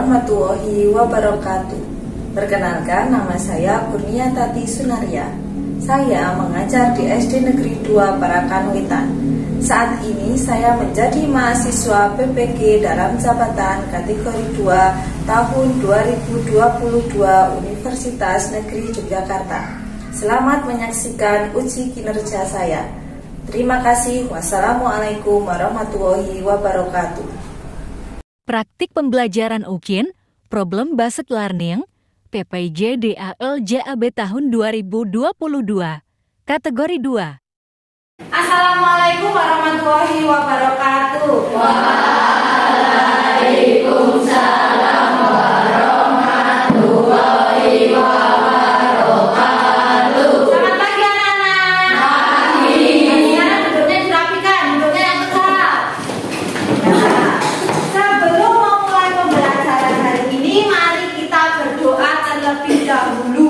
warahmatullahi wabarakatuh. Perkenalkan, nama saya Kurnia Tati Sunaria. Saya mengajar di SD Negeri 2 Parakan Wetan. Saat ini saya menjadi mahasiswa PPG dalam jabatan kategori 2 tahun 2022 Universitas Negeri Yogyakarta. Selamat menyaksikan uji kinerja saya. Terima kasih. Wassalamualaikum warahmatullahi wabarakatuh. Praktik pembelajaran UKIN, Problem Based Learning, PPJ DAL JAB tahun 2022, kategori 2. Assalamualaikum warahmatullahi wabarakatuh. Waalaikumsalam warahmatullahi wabarakatuh. Selamat pagi anak-anak. Pagi. Sekarang duduknya dirapikan, duduknya yang tegap. Nah, sebelum memulai pembelajaran hari ini, mari kita berdoa terlebih dahulu.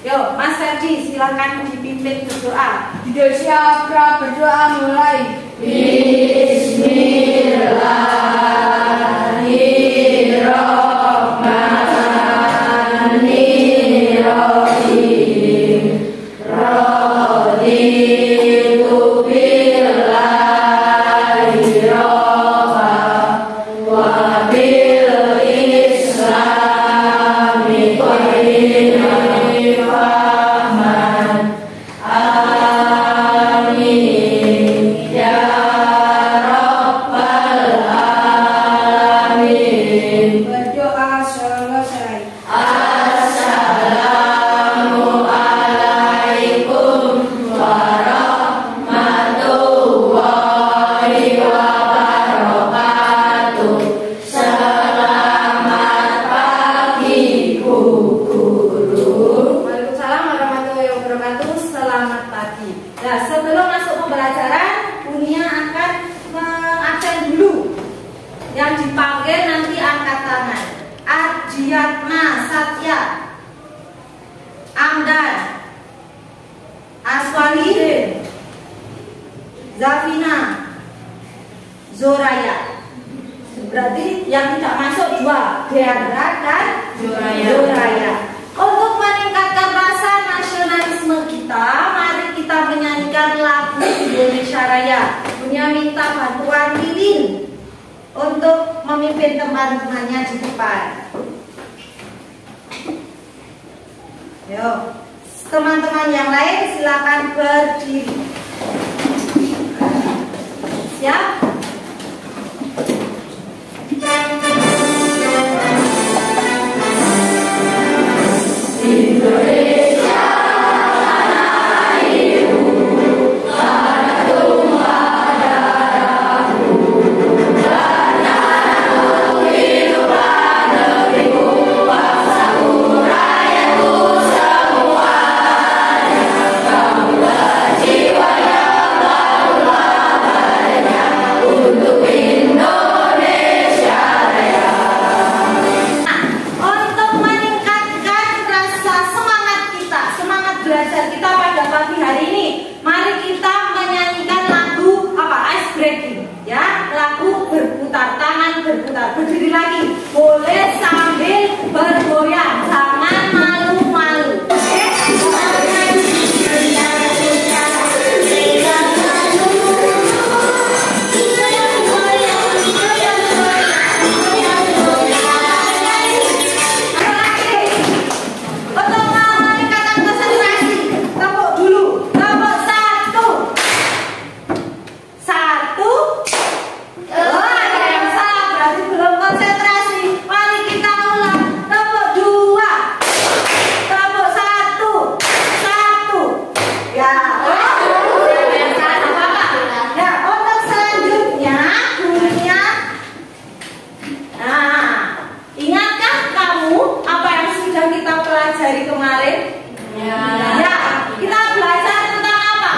Yuk, Mas Ferdi, silakan dipimpin berdoa. Tidak siapa berdoa mulai. Bismillahirrahmanirrahim. Raditu billahi rabba wa bil islami qadiman. Amin ya rabbal alamin. Berdoa selesai. Assalamualaikum warahmatullahi wabarakatuh. Selamat pagi Bu Guru. Waalaikumsalam warahmatullahi wabarakatuh. Selamat pagi. Nah, sebelum masuk pembelajaran, Bunia akan mengabsen dulu. Yang dipanggil nanti angkat tangan. Ardiatma Satya, Amdan, Aswalidin, Zafina, Zoraya. Berarti yang tidak masuk dua, Deandra dan Zoraya. Untuk meningkatkan rasa nasionalisme kita, mari kita menyanyikan lagu Indonesia Raya. Punya minta bantuan Lilin untuk memimpin teman-temannya di depan. Yuk, teman-teman yang lain silakan berdiri. Siap? Indonesia tanah airku, tanah tumpah darahku, tanah kehidupan negeriku, bangsaku, rakyatku semuanya. Kamu berjiwa yang barulah badannya untuk Indonesia Raya. Untuk meningkatkan rasa semangat kita, semangat belajar kita pada pagi hari ini, mari kita menyanyikan lagu ice breaking, ya, lagu berputar tangan, berputar. Berdiri lagi, boleh sambil bergoyang, jangan malu-malu. Oke? Untuk meningkatkan konsentrasi, tepuk dulu, tepuk satu. Satu. Oh, ada yang salah, berarti belum konsentrasi. Mari kita ulang, tepuk dua, tepuk satu, satu. Ya, ada yang salah, Bapak. Ya, untuk selanjutnya, gurunya. Nah, ingatkah kamu apa yang sudah kita pelajari kemarin? Ya, kita belajar tentang apa?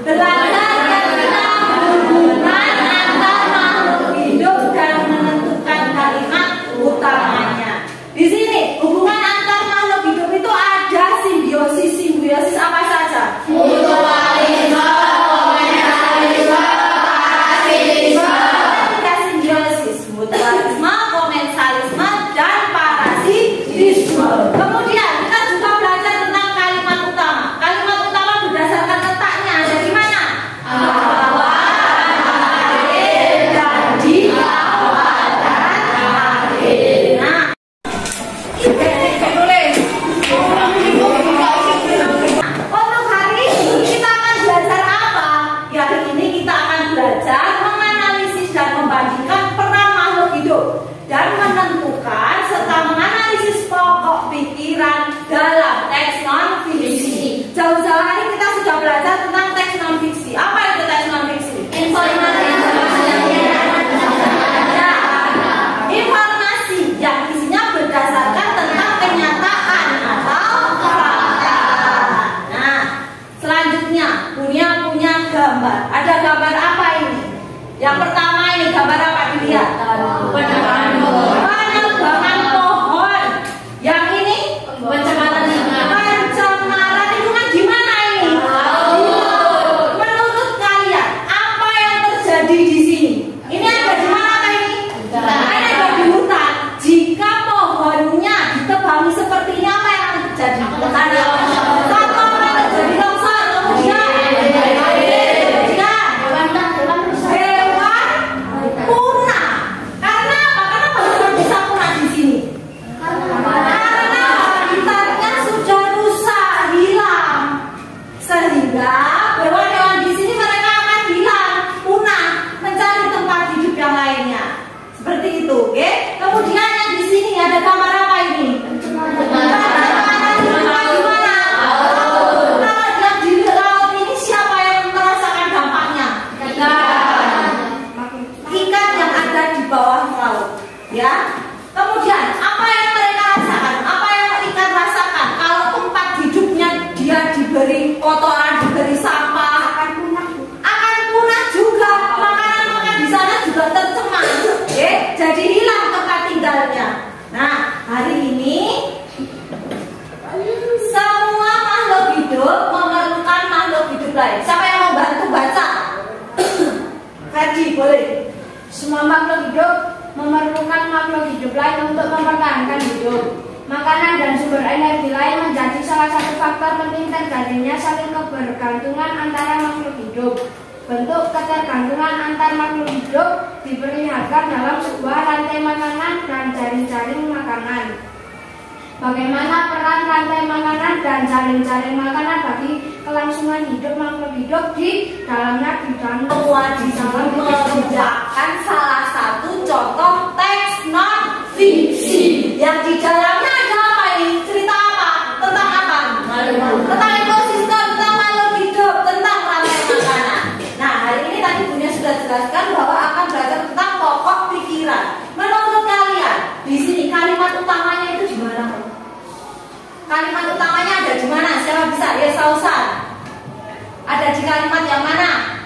Belajar tentang hubungan antar makhluk hidup dan menentukan kalimat utamanya. Di sini hubungan antar makhluk hidup itu ada simbiosis. Simbiosis apa saja? Mutualisme, komensalisme, parasitisme. Ada simbiosis, mutualisme, komensalisme, dan Kemudian kita juga belajar tentang kalimat utama. Kalimat utama berdasarkan letaknya ada di mana? Dan menentukan serta menganalisis pokok pikiran dalam teks non fiksi. Jauh-jauh hari kita sudah belajar tentang teks non fiksi. Apa itu teks non fiksi? Informasi yang isinya berdasarkan tentang kenyataan atau fakta. Nah, selanjutnya punya gambar. Ada gambar apa ini? Yang pertama ini gambar apa dilihat? Penebangan pohon. Yang ini pencemaran lingkungan di mana ini? Menurut kalian apa yang terjadi di sini? Ini ada di mana ini? Ada di hutan. Jika pohonnya ditebangi seperti ini, apa yang akan terjadi? Satu akan terjadi longsor, kemudian punah. Karena apa? Kenapa bisa punah di sini? Karena habitatnya sudah rusak, hilang. Sehingga hewan-hewan di sini mereka akan hilang, punah, mencari tempat hidup yang lainnya. Seperti itu, oke? Kemudian yang di sini ada gambar apa ini? Ya, kemudian apa yang mereka rasakan? Apa yang ikan rasakan? Kalau tempat hidupnya dia diberi kotoran, diberi sampah, akan punah juga. Makanan di sana juga tercemar, jadi hilang tempat tinggalnya. Nah, hari ini semua makhluk hidup memerlukan makhluk hidup lain. Siapa yang mau bantu baca? Ferdi, boleh. Semua makhluk hidup memerlukan makhluk hidup lain untuk mempertahankan hidup. Makanan dan sumber energi lain menjadi salah satu faktor penting terjadinya saling kebergantungan antara makhluk hidup. Bentuk ketergantungan antar makhluk hidup diperlihatkan dalam sebuah rantai makanan dan jaring-jaring makanan. Bagaimana peran rantai makanan dan jaring-jaring makanan bagi kelangsungan hidup makhluk hidup di dalamnya mengerjakan salah satu contoh teks non fiksi yang di dalamnya ada apa ini? Cerita apa? Tentang apa? Tentang ekosistem, tentang makhluk hidup, tentang rantai makanan. Nah, hari ini tadi Bunya sudah jelaskan bahwa akan belajar tentang pokok pikiran. Menurut kalian di sini kalimat utamanya itu di mana? Kalimat utamanya ada di mana? Siapa bisa? Ya, Sausan. Ada di kalimat yang mana?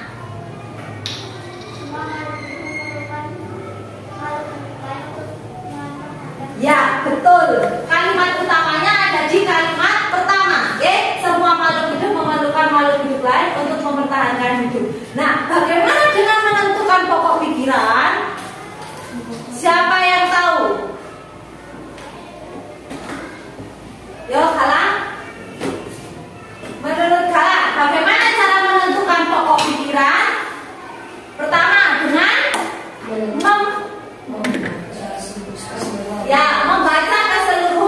Ya, betul. Kalimat utamanya ada di kalimat pertama. Semua makhluk hidup memerlukan makhluk hidup lain untuk mempertahankan hidup. Nah, bagaimana dengan menentukan pokok pikiran? Siapa yang tahu? Yo, Galang. Menurut Galang, bagaimana cara menentukan pokok pikiran? Pertama, dengan membaca keseluruhan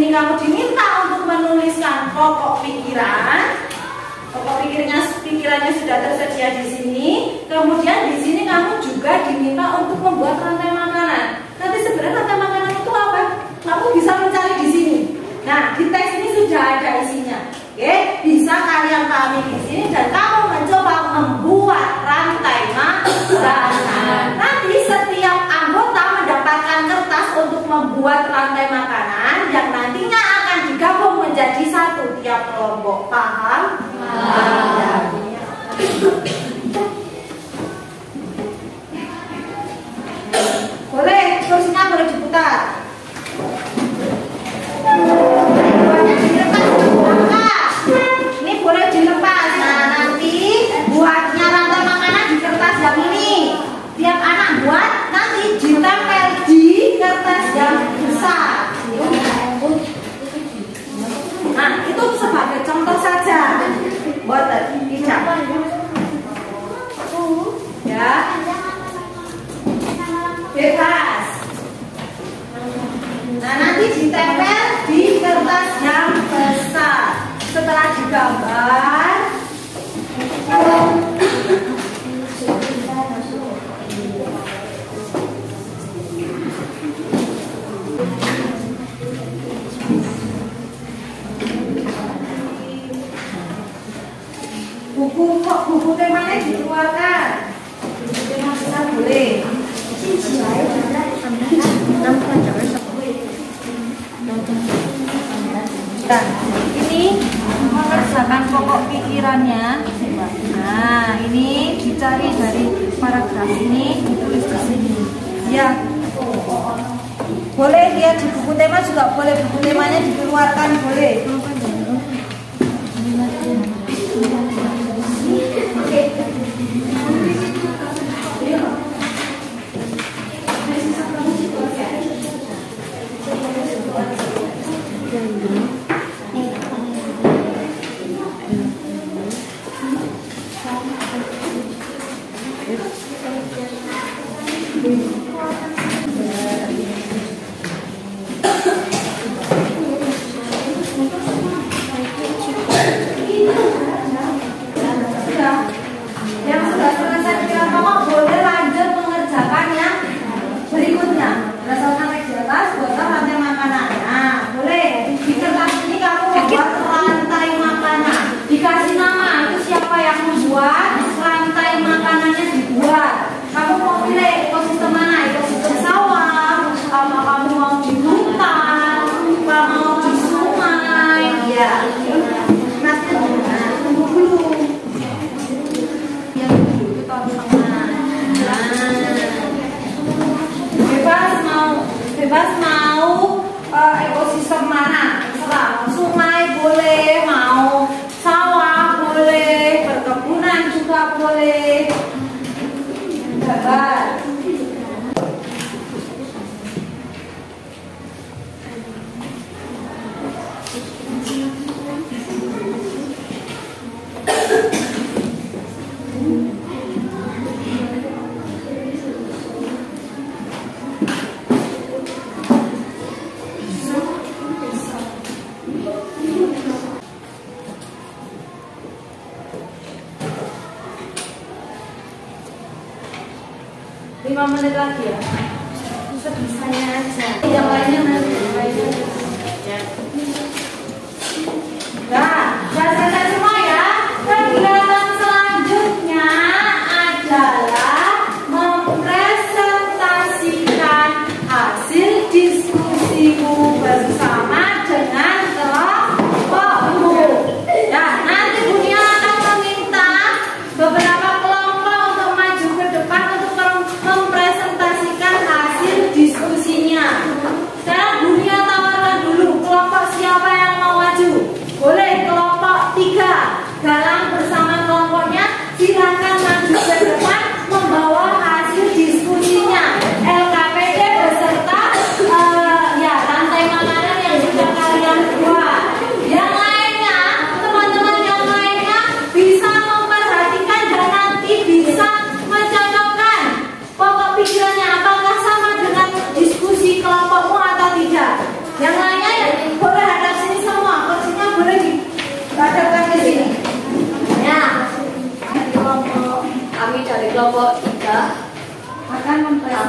ini kamu diminta untuk menuliskan pokok pikirannya sudah tersedia di sini. Kemudian di sini kamu juga diminta untuk membuat rantai makanan. Nanti sebenarnya rantai makanan itu apa? Kamu bisa mencari di sini. Nah, di teks ini sudah ada isinya. Oke, bisa kalian pahami di sini dan kamu mencoba membuat rantai makanan. Nanti setiap anggota mendapatkan kertas untuk membuat rantai makanan yang nantinya akan digabung menjadi satu tiap kelompok. Paham? Boleh, kursinya boleh diputar. Ini boleh dilepas. Nah, nanti buatnya rantai makanan di kertas yang ini. Tiap anak buat nanti ditempel di kertas yang besar. Nah, itu sebagai contoh saja. Buat tidak. Ya. Bebas. Nah, nanti ditempel di kertas yang besar. Setelah digambar, buku temanya dikeluarkan. Buku tema besar boleh. Nah, ini mengerjakan pokok pikirannya. Nah, ini dicari dari paragraf ini, ditulis di sini. Ya, boleh lihat di buku tema juga boleh. Buku temanya dikeluarkan boleh. Bebas mau ekosistem mana, terserah. Sungai boleh, mau sawah boleh, perkebunan juga boleh. Bebas. Lima menit lagi ya. Sebisanya aja. Yang lainnya nanti. Nah, selesai semua ya. Kegiatan selanjutnya adalah mempresentasikan hasil diskusimu bersama dengan kelompokmu. Nah, nanti Bunia akan meminta beberapa kelompok untuk maju ke depan untuk mempresentasikan hasil diskusinya. Sekarang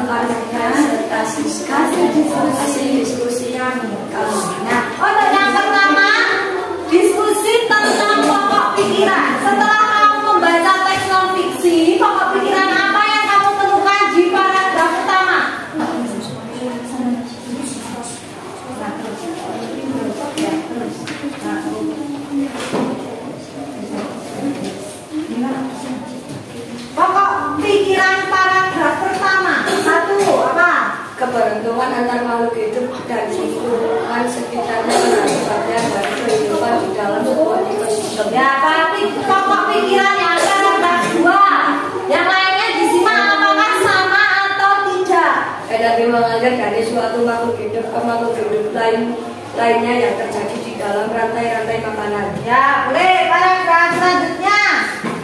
mengkajikan serta diskusi yang Nah, untuk yang pertama, diskusi tentang pokok pikiran. Setelah kamu membaca teks non fiksi, pokok pikiran apa yang kamu temukan di paragraf utama? Pokok pikiran paragraf pertama. Satu, apa? keberuntungan antar makhluk hidup dan lingkungan sekitarnya mengakibatkan dari kehidupan di dalam sebuah ekosistem. Ya, berarti pokok pikiran yang paragraf 2. Yang lainnya disimak apakah sama atau tidak? Energi mengalir dari suatu makhluk hidup ke makhluk hidup lainnya yang terjadi di dalam rantai-rantai makanan. Ya, boleh. Paragraf selanjutnya.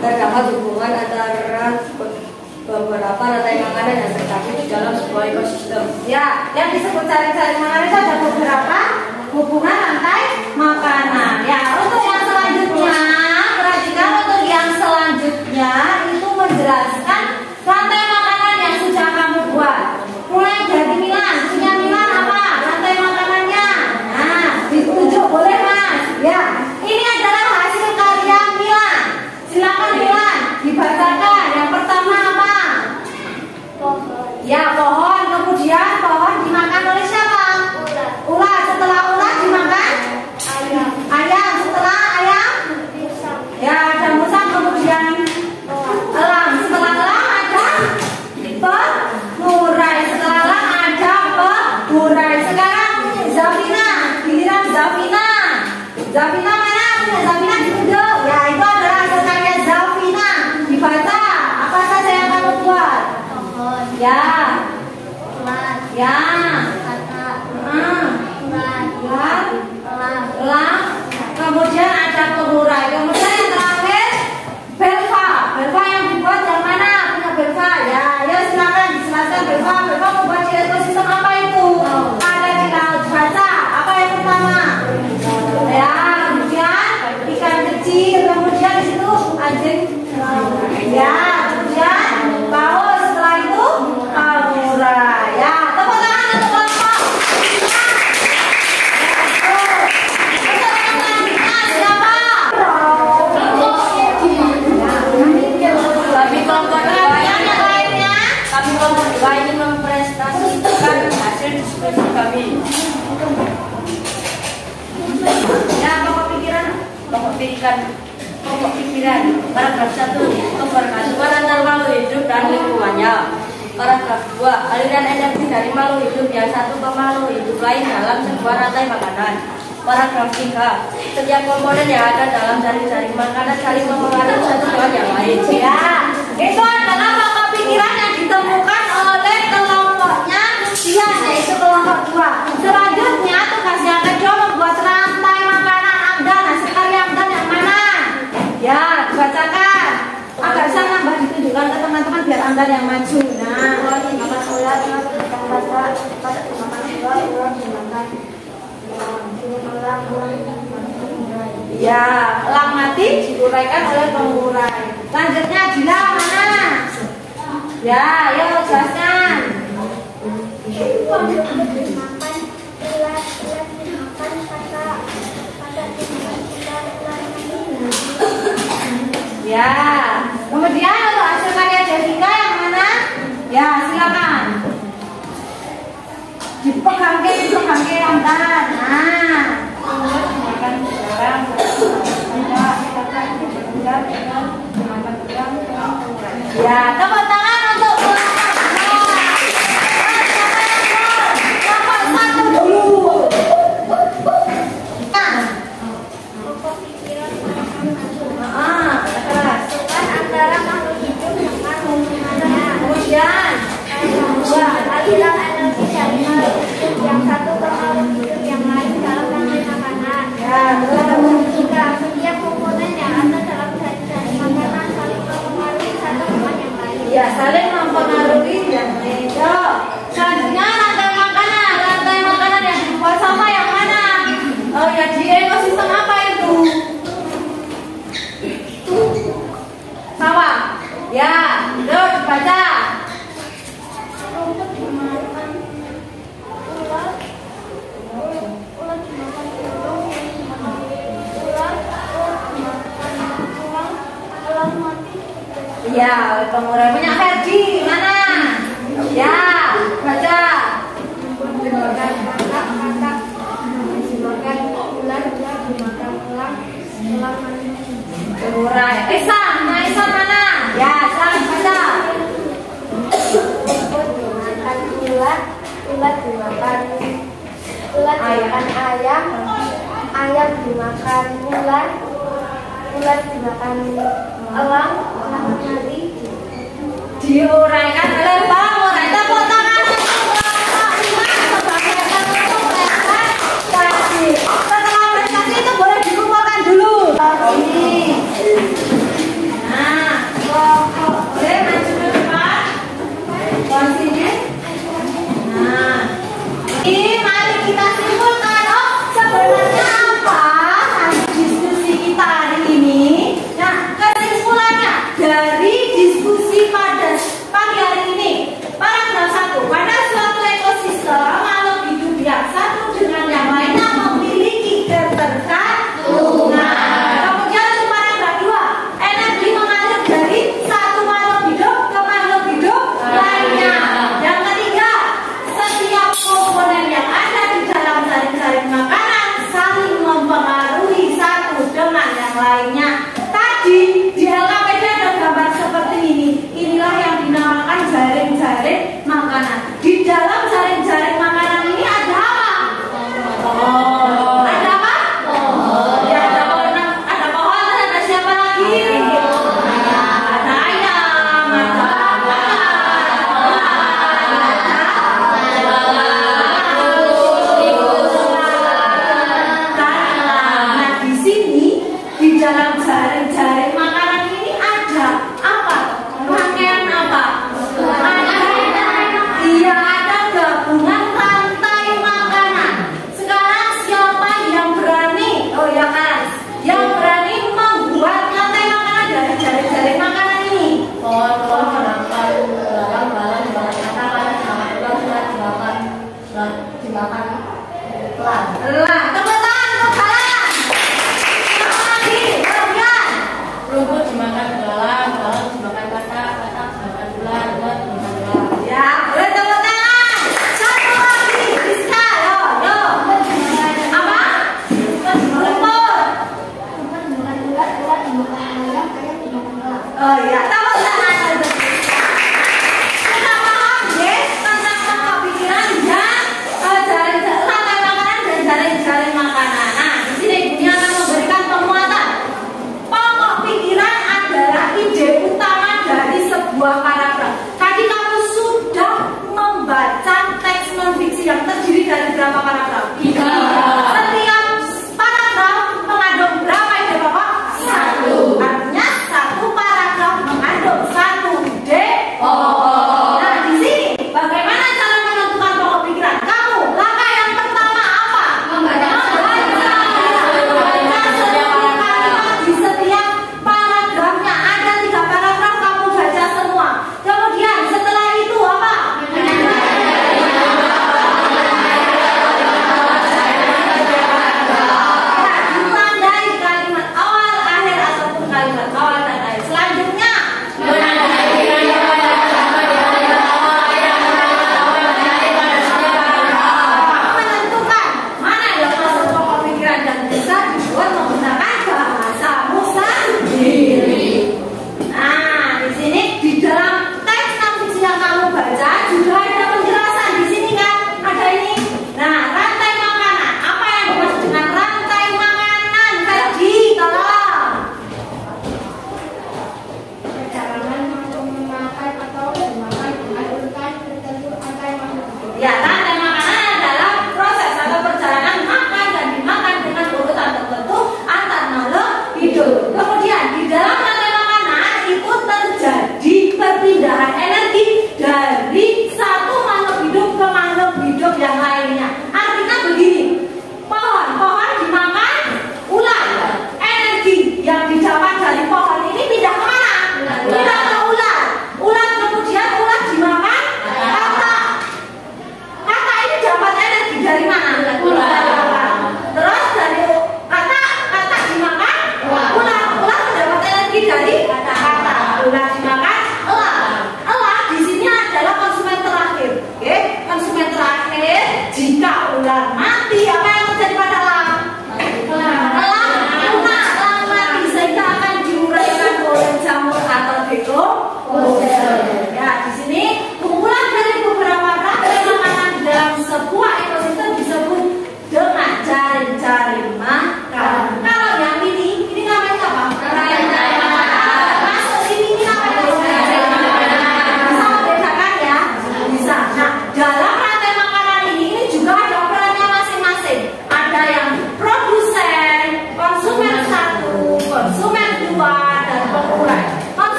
Terdapat hubungan antara beberapa rantai makanan yang terjadi di dalam sebuah ekosistem. Ya, yang disebut jaring-jaring makanan itu ada beberapa hubungan rantai makanan. Ya, untuk yang selanjutnya, perhatikan untuk yang selanjutnya itu menjelaskan rantai makanan yang sudah kamu buat. Mulai dari Milan, punya Milan apa? Rantai makanannya. Nah, ditunjuk boleh Mas. Ya, ini adalah hasil karya Milan. Silakan Milan, dibacakan. Yang pertama apa? Ya, pohon. Kemudian pohon dimakan oleh siapa? Ular. Setelah ular dimakan? Ayam. Setelah ayam? Ya, ada musang. Kemudian elang. Setelah elang ada pengurai. Setelah elang ada pengurai. Sekarang Zafina. Giliran Zafina. Zafina mana? Punya Zafina ditunjuk. Ya, itu adalah hasil karya Zafina. Dibaca. Apa saja yang kamu buat? Ya. Ya. Elang. Kemudian ada pengurai. Kemudian yang terakhir Belva. Belva yang dibuat yang mana? Punya Belva. Ya, ya silakan dijelaskan Belva. Belva membuat di ekosistem apa itu? Ada di laut. Baca. Apa yang pertama? Ya, kemudian ikan kecil. Kemudian di situ anjing. Ya, kemudian paus. Setelah itu pengurai. Ya, tepuk tangan untuk kelompok. Kami kelompok 2 ini mempresentasikan hasil diskusi kami. Ya, pokok pikiran. Pokok pikiran. Paragraf 1, keberkasuan antar makhluk hidup dan lingkungannya. Paragraf 2, aliran energi dari makhluk hidup yang satu ke makhluk hidup lain dalam sebuah rantai makanan. Paragraf 3, setiap komponen yang ada dalam jaring-jaring makanan saling mempengaruhi satu dengan yang lain. Ya, itu adalah pokok pikiran yang ditemukan oleh kelompoknya dia, yaitu kelompok 2. Selanjutnya tugas yang kedua membuat rantai makanan amdan. Hasil karya amdan yang mana? Ya, dibacakan. Agak bisa nambah ditunjukkan ke teman-teman biar amdan yang maju. Nah, ya, elang mati diuraikan oleh pengurai. Lanjutnya Dila mana? Ya, ayo jelaskan. Ya, kemudian untuk hasil karya Jessica yang mana? Ya, silakan. Dipegang ke amdan. Nah, ya, tepuk tangan untuk kelompok 1 dulu. Antara makhluk hidup dengan hubungannya. Kemudian Aliran energi dari makhluk hidup yang satu ke makhluk hidup yang lain dalam rantai makanan. ya, Tiga, setiap komponen yang ada dalam jaring makanan saling mempengaruhi satu dengan yang lain. ya, Ya, pengurai punya Ferdi mana? Ya, baca. Dimakan kakak, dimakan ular, dimakan elang, elang mandi. Pengurai. Ihsan mana? Ya, Ihsan baca. Rumput dimakan ular, ular dimakan ayam, ayam dimakan ular, ular dimakan elang, elang mandi. Diuraikan oleh pengurai. Tepuk tangan. Setelah prestasi itu boleh dikumpulkan dulu. Ini. Nah, boleh maju ke depan. Ke sini. Nah, ini mari kita simpulkan. Oh, sebenarnya apa hasil diskusi kita hari ini? Nah, kesimpulannya dari diskusi pada pagi hari ini, paragraf 1. Pada suatu ekosistem makhluk hidup yang satu dengan yang lainnya memiliki ketergantungan. Kemudian untuk paragraf 2, energi mengalir dari satu makhluk hidup ke makhluk hidup lainnya. Yang ketiga, setiap komponen yang ada di dalam jaring-jaring makanan saling mempengaruhi satu dengan yang lainnya. Tadi di LKPD ada gambar seperti ini. Inilah yang dinamakan jaring-jaring makanan. Di dalam jaring-jaring makanan ini ada apa? Ada apa? Ya, ada pohon, ada siapa lagi? Ada ayam, ada nah, di sini di dalam jaring-jaring makanan ini ada apa? Rangkaian apa? Iya, ada gabungan rantai makanan. Sekarang siapa yang berani? Oh ya kan, yang berani membuat rantai makanan dari jaring-jaring makanan ini. Lah, tepuk tangan untuk kalian. Siapa lagi? Kemudian. Rumput dimakan belalang, belalang dimakan katak, katak dimakan ular, ular dimakan elang. Ya, boleh tepuk tangan. Satu lagi, Rizka, yo. Apa? Rumput. Rumput dimakan ular, ular dimakan ayam, ayam dimakan elang. Oh iya, tepuk tangan. Kita paham ya tentang pengkapikiran dan jaring-jaring rantai makanan dan jaring-jaring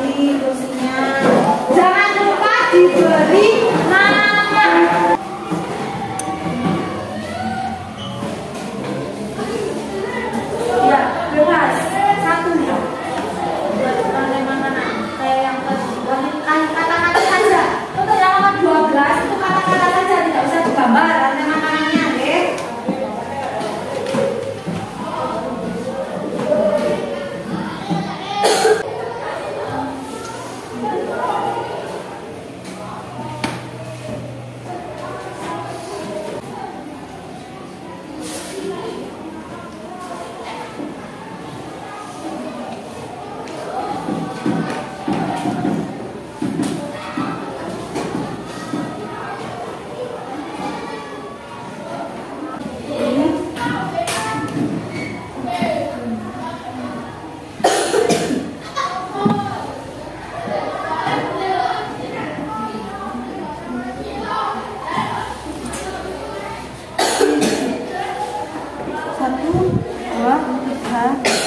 kembali kursinya. Jangan lupa diberi nama. Ya, bebas. Satu ya. Buat mana? Kayak yang kata-kata saja. Untuk yang nomor 12 itu kata-kata saja, tidak usah digambar rantai makanannya, oke?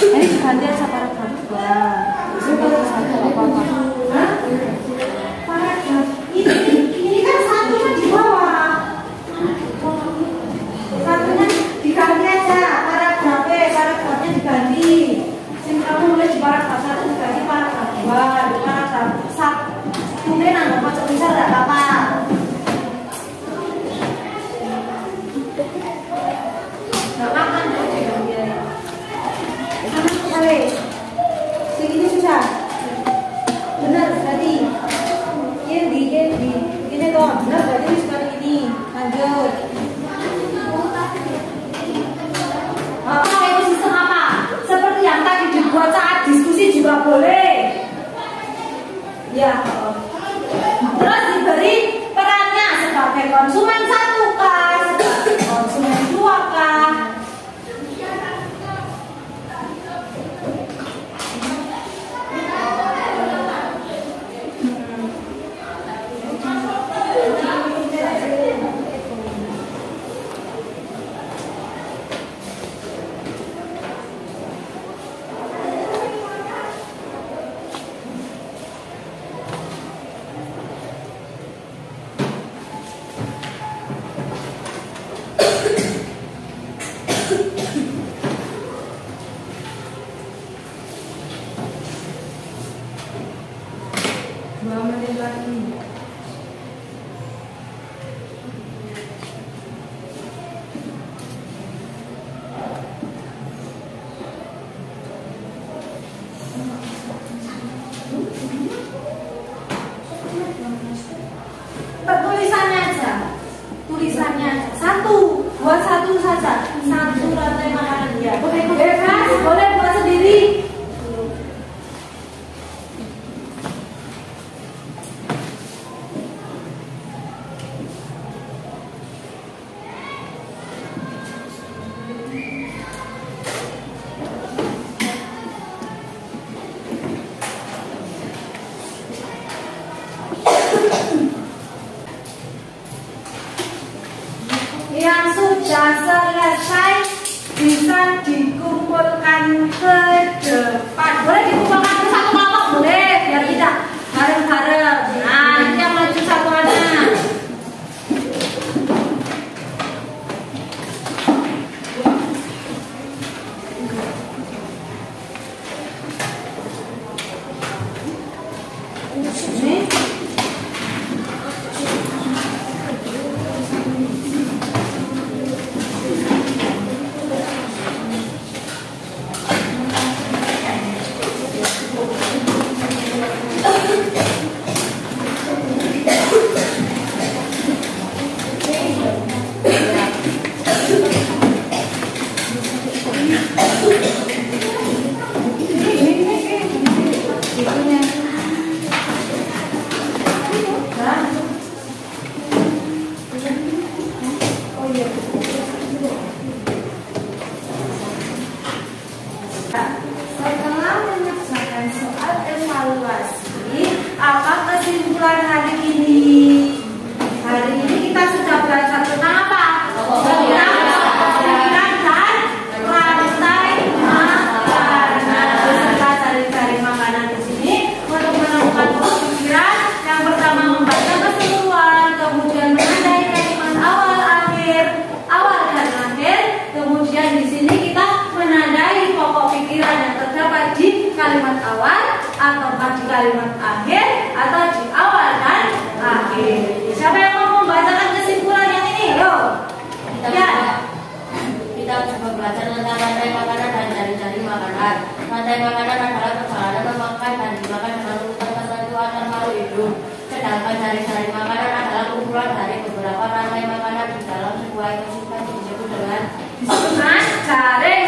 Ini diganti aja paragraf 2. Itu satu apa-apa. Paragraf ini kan satunya di bawah. Satunya diganti aja paragrafnya diganti. Sing kamu nulis di paragraf 1 diganti paragraf 2, di paragraf 1. Mungkin nggak mau bisa enggak apa-apa. Enggak makan kok diganti aja. Segini susah. Benar tadi. Ini toh. Benar tadi sekarang ini. Lanjut. Itu sistem apa? Seperti yang tadi dibuat saat diskusi juga boleh. Ya. Terus diberi perannya sebagai konsumen 1 kah? Sebagai konsumen 2 kah? Tulisannya satu, buat satu saja, satu rantai makanan dia. Bebas, boleh buat sendiri. Yang sudah selesai bisa dikumpulkan ke depan. Boleh dikumpulkan ke satu kelompok, boleh, biar tidak bareng-bareng. Nah, ini yang maju satu anak. Ini. Setelah menyelesaikan soal evaluasi, apakah atau di awal dan akhir. Siapa yang mau membacakan kesimpulan yang ini? Yo. Kita coba belajar tentang rantai makanan dan cari-cari makanan. Rantai makanan adalah perjalanan memakan dan dimakan dengan urutan tertentu antar makhluk hidup. Sedangkan cari-cari makanan adalah kumpulan dari beberapa rantai makanan di dalam sebuah ekosistem disebut dengan jaring